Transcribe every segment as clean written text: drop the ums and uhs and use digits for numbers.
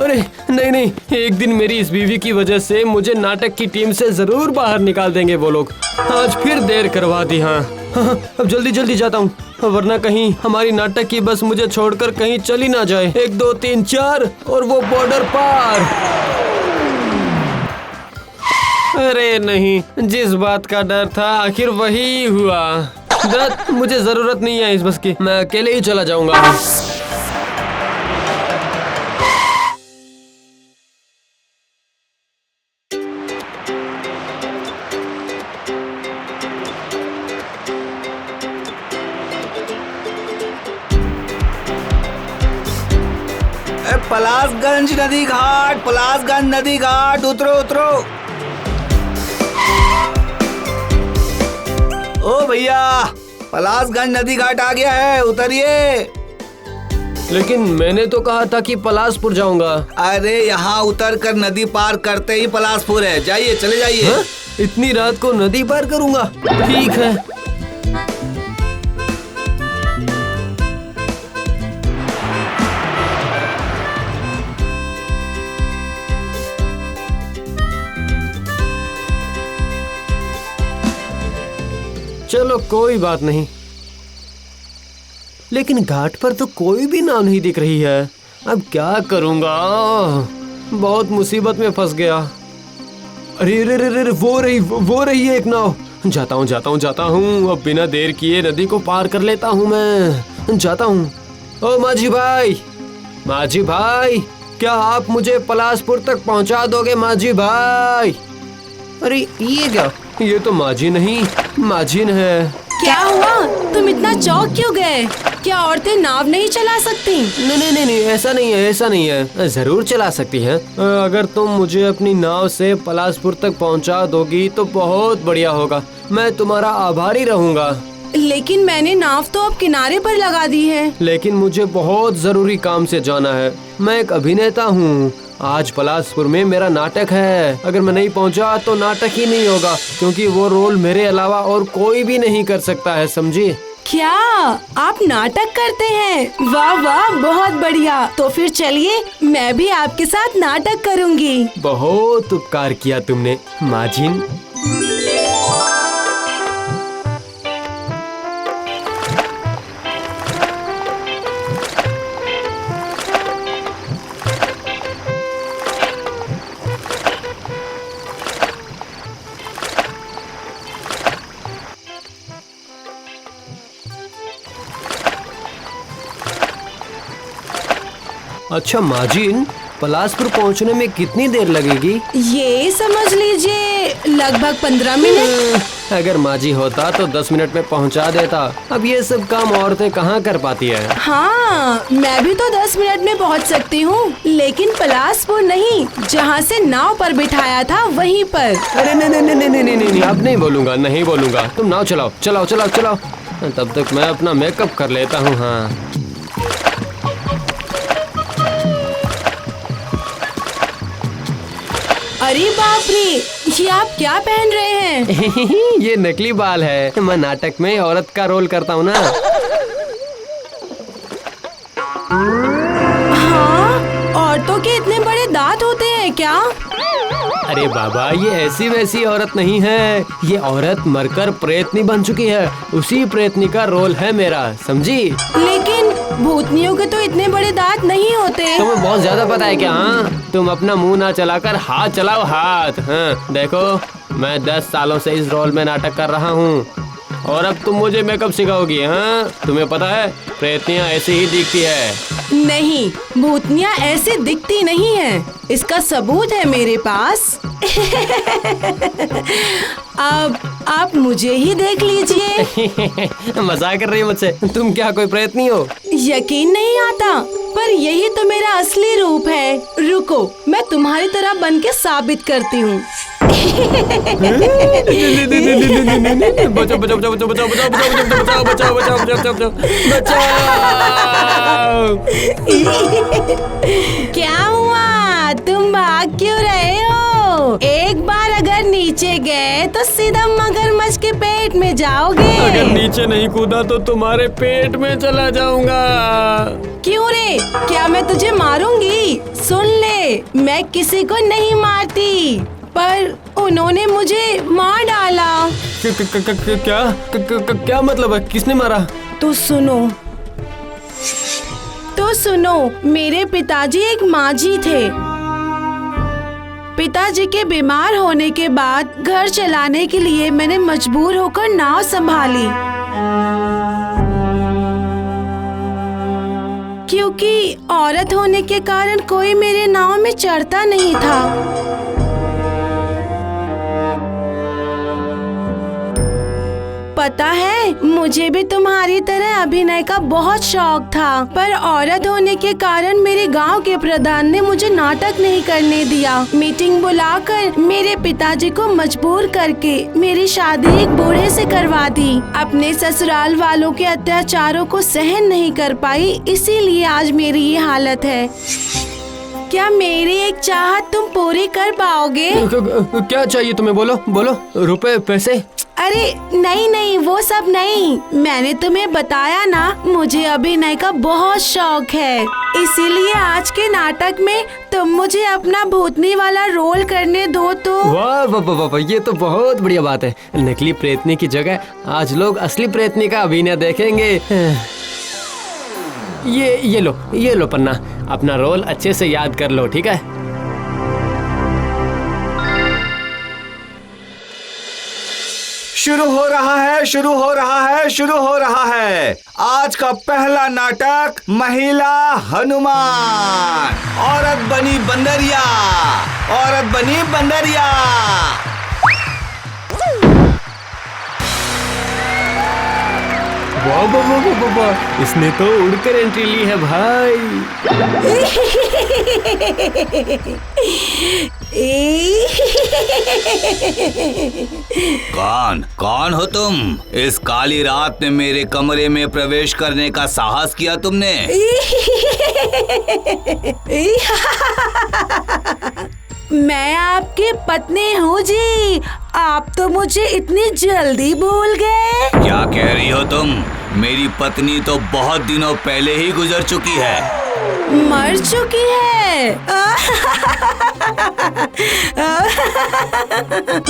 अरे नहीं नहीं, एक दिन मेरी इस बीवी की वजह से मुझे नाटक की टीम से जरूर बाहर निकाल देंगे वो लोग। आज फिर देर करवा दी। हाँ, अब जल्दी जल्दी जाता हूँ, वरना कहीं हमारी नाटक की बस मुझे छोड़कर कहीं चली ना जाए। 1 2 3 4 और वो बॉर्डर पार। अरे नहीं, जिस बात का डर था आखिर वही हुआ। दत्त, मुझे जरूरत नहीं है इस बस की, मैं अकेले ही चला जाऊंगा। पलासगंज नदी घाट, पलासगंज नदी घाट, उतरो उतरो। ओ भैया, पलासगंज नदी घाट आ गया है, उतरिए। लेकिन मैंने तो कहा था कि पलासपुर जाऊंगा। अरे यहाँ उतर कर नदी पार करते ही पलासपुर है, जाइए चले जाइए। हाँ? इतनी रात को नदी पार करूंगा? ठीक है। चलो कोई बात नहीं, लेकिन घाट पर तो कोई भी नाव नहीं दिख रही है। अब क्या करूंगा? बहुत मुसीबत में फंस गया। अरे रे रे रे, वो रही है एक नाव। जाता हूँ। अब बिना देर किए नदी को पार कर लेता हूँ। मैं जाता हूँ। ओ माझी भाई, क्या आप मुझे पलासपुर तक पहुँचा दोगे माझी भाई? अरे ये क्या? ये तो माझी नहीं, माझिन है। क्या हुआ? तुम इतना चौंक क्यों गए? क्या औरतें नाव नहीं चला सकती? नहीं, ऐसा नहीं है। जरूर चला सकती हैं। अगर तुम मुझे अपनी नाव से पलासपुर तक पहुंचा दोगी तो बहुत बढ़िया होगा। मैं तुम्हारा आभारी रहूंगा। लेकिन मैंने नाव तो अब किनारे पर लगा दी है। लेकिन मुझे बहुत जरूरी काम से जाना है। मैं एक अभिनेता हूँ। आज पलासपुर में मेरा नाटक है। अगर मैं नहीं पहुंचा तो नाटक ही नहीं होगा, क्योंकि वो रोल मेरे अलावा और कोई भी नहीं कर सकता है, समझी? क्या आप नाटक करते हैं? वाह वाह, बहुत बढ़िया। तो फिर चलिए, मैं भी आपके साथ नाटक करूंगी। बहुत उपकार किया तुमने माझिन। अच्छा माझिन, पलासपुर पहुंचने में कितनी देर लगेगी? ये समझ लीजिए लगभग 15 मिनट। अगर माझी होता तो 10 मिनट में पहुंचा देता। अब ये सब काम औरतें कहाँ कर पाती है? हाँ, मैं भी तो 10 मिनट में पहुंच सकती हूँ, लेकिन पलासपुर नहीं, जहाँ से नाव पर बिठाया था वहीं पर। अरे नहीं, अब नहीं बोलूंगा। तुम नाव चलाओ। तब तक मैं अपना मेकअप कर लेता हूँ। हाँ, अरे बाप रे, ये आप क्या पहन रहे हैं? ये नकली बाल है। मैं नाटक में औरत का रोल करता हूँ ना। हाँ, औरतों के इतने बड़े दांत होते हैं क्या? अरे बाबा, ये ऐसी वैसी औरत नहीं है। ये औरत मरकर प्रेतनी बन चुकी है। उसी प्रेतनी का रोल है मेरा, समझी? लेकिन भूतनियों के तो इतने बड़े दांत नहीं होते। तुम्हें बहुत ज्यादा पता है क्या? हाँ, तुम अपना मुंह ना चलाकर हाथ चलाओ, हाथ। हाँ, देखो, मैं 10 सालों से इस रोल में नाटक कर रहा हूँ और अब तुम मुझे मेकअप सिखाओगी? हाँ, तुम्हें पता है प्रेतनियाँ ऐसी ही दिखती है। नहीं, भूतनियाँ ऐसे दिखती नहीं है। इसका सबूत है मेरे पास। अब आप मुझे ही देख लीजिए। मजाक कर रही हो मुझसे? तुम क्या कोई प्रेतनी हो? यकीन नहीं आता, पर यही तो मेरा असली रूप है। रुको, मैं तुम्हारी तरह बन के साबित करती हूँ। क्या हुआ? तुम भाग क्यों रहे हो? एक बार अगर नीचे गए तो सीधा मगरमच्छ के पेट पेट में जाओगे। अगर नीचे नहीं कूदा तो तुम्हारे पेट में चला जाऊंगा। क्यों रे, क्या मैं तुझे मारूंगी? सुन ले, मैं किसी को नहीं मारती, पर उन्होंने मुझे मार डाला। क्या मतलब है? किसने मारा? तो सुनो, मेरे पिताजी एक माझी थे। पिताजी के बीमार होने के बाद घर चलाने के लिए मैंने मजबूर होकर नाव संभाली, क्योंकि औरत होने के कारण कोई मेरे नाव में चढ़ता नहीं था। पता है, मुझे भी तुम्हारी तरह अभिनय का बहुत शौक था, पर औरत होने के कारण मेरे गांव के प्रधान ने मुझे नाटक नहीं करने दिया। मीटिंग बुलाकर मेरे पिताजी को मजबूर करके मेरी शादी एक बूढ़े से करवा दी। अपने ससुराल वालों के अत्याचारों को सहन नहीं कर पाई, इसीलिए आज मेरी ये हालत है। क्या मेरी एक चाहत तुम पूरी कर पाओगे? क्या चाहिए तुम्हें? बोलो बोलो। रुपए, पैसे? अरे नहीं, वो सब नहीं। मैंने तुम्हें बताया ना, मुझे अभिनय का बहुत शौक है, इसीलिए आज के नाटक में तुम मुझे अपना भूतनी वाला रोल करने दो तो। वाह वाह वाह वाह, ये तो बहुत बढ़िया बात है। नकली प्रेतनी की जगह आज लोग असली प्रेतनी का अभिनय देखेंगे। ये लो पन्ना, अपना रोल अच्छे से याद कर लो, ठीक है? शुरू हो रहा है आज का पहला नाटक, महिला हनुमान। औरत बनी बंदरिया। वाह वाह वाह वाह वाह, इसने तो उड़कर एंट्री ली है भाई। कौन हो तुम? इस काली रात में मेरे कमरे में प्रवेश करने का साहस किया तुमने? मैं आपकी पत्नी हूँ जी। आप तो मुझे इतनी जल्दी भूल गए। क्या कह रही हो तुम? मेरी पत्नी तो बहुत दिनों पहले ही गुजर चुकी है। मर चुकी है?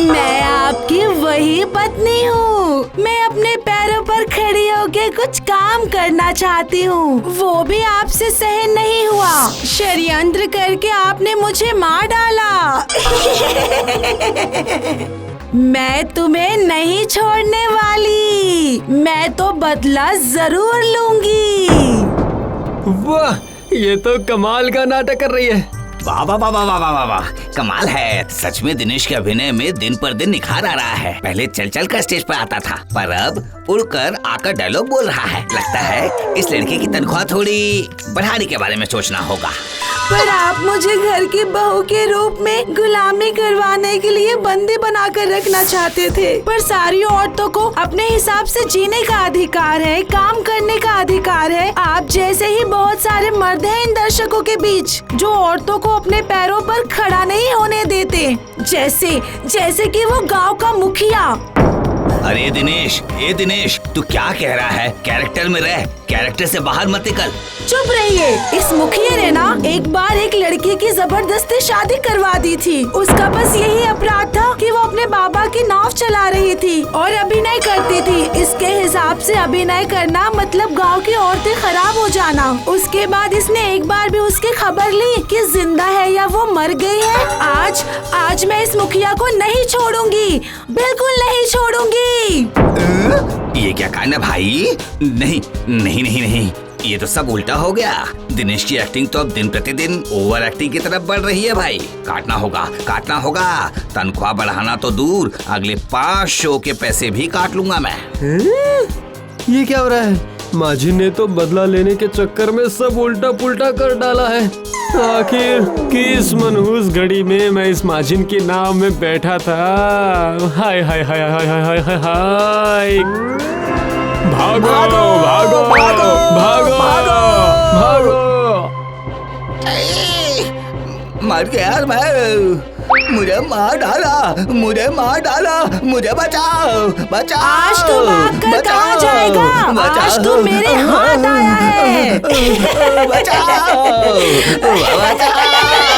मैं आपकी वही पत्नी हूँ। मैं अपने पैरों पर खड़ी होके कुछ काम करना चाहती हूँ, वो भी आपसे सहन नहीं हुआ। षड्यंत्र करके आपने मुझे मार डाला। मैं तुम्हें नहीं छोड़ने वाली। मैं तो बदला जरूर लूंगी। वाह, ये तो कमाल का नाटक कर रही है। वाह वाह वाह वाह वाह वाह वाह, कमाल है। सच में दिनेश के अभिनय में दिन पर दिन निखार आ रहा है। पहले चल चल कर स्टेज पर आता था, पर अब उड़कर आकर डायलॉग बोल रहा है। लगता है इस लड़के की तनख्वाह थोड़ी बढ़ाने के बारे में सोचना होगा। पर आप मुझे घर की बहू के रूप में गुलामी करवाने के लिए बंदी बनाकर रखना चाहते थे, पर सारी औरतों को अपने हिसाब से जीने का अधिकार है, काम करने का अधिकार है। आप जैसे ही बहुत सारे मर्द हैं इन दर्शकों के बीच, जो औरतों को अपने पैरों पर खड़ा नहीं होने देते, जैसे कि वो गांव का मुखिया। अरे दिनेश, तू क्या कह रहा है? कैरेक्टर में रह, कैरेक्टर से बाहर मत निकल। चुप रहिए। इस मुखिया ने ना एक बार एक लड़की की जबरदस्ती शादी करवा दी थी। उसका बस यही अपराध था कि वो अपने बाबा की नाव चला रही थी और अभिनय करती थी। इसके हिसाब से अभिनय करना मतलब गांव की औरतें खराब हो जाना। उसके बाद इसने एक बार भी उसकी खबर ली कि जिंदा है या वो मर गई है। आज मैं इस मुखिया को नहीं छोड़ूंगी, बिल्कुल नहीं छोड़ूंगी। ये क्या कहना भाई? नहीं, ये तो सब उल्टा हो गया। दिनेश की एक्टिंग तो अब दिन प्रतिदिन ओवर एक्टिंग की तरफ बढ़ रही है भाई। काटना होगा। तनख्वाह बढ़ाना तो दूर, अगले 5 शो के पैसे भी काट लूंगा मैं। ये क्या हो रहा है? माझी ने तो बदला लेने के चक्कर में सब उल्टा पुल्टा कर डाला है। आखिर किस मनहूस घड़ी में मैं इस माजिन की नाव में बैठा था। हाय हाय हाय हाय हाय हाय हाय हाय। भागो। मर गया यार मैं। मुझे मार डाला, मुझे मार डाला, मुझे बचाओ, बचाओ। आज तू भागकर कहाँ जाएगा? आज तू मेरे हाथ आया है। बचाओ, बचाओ।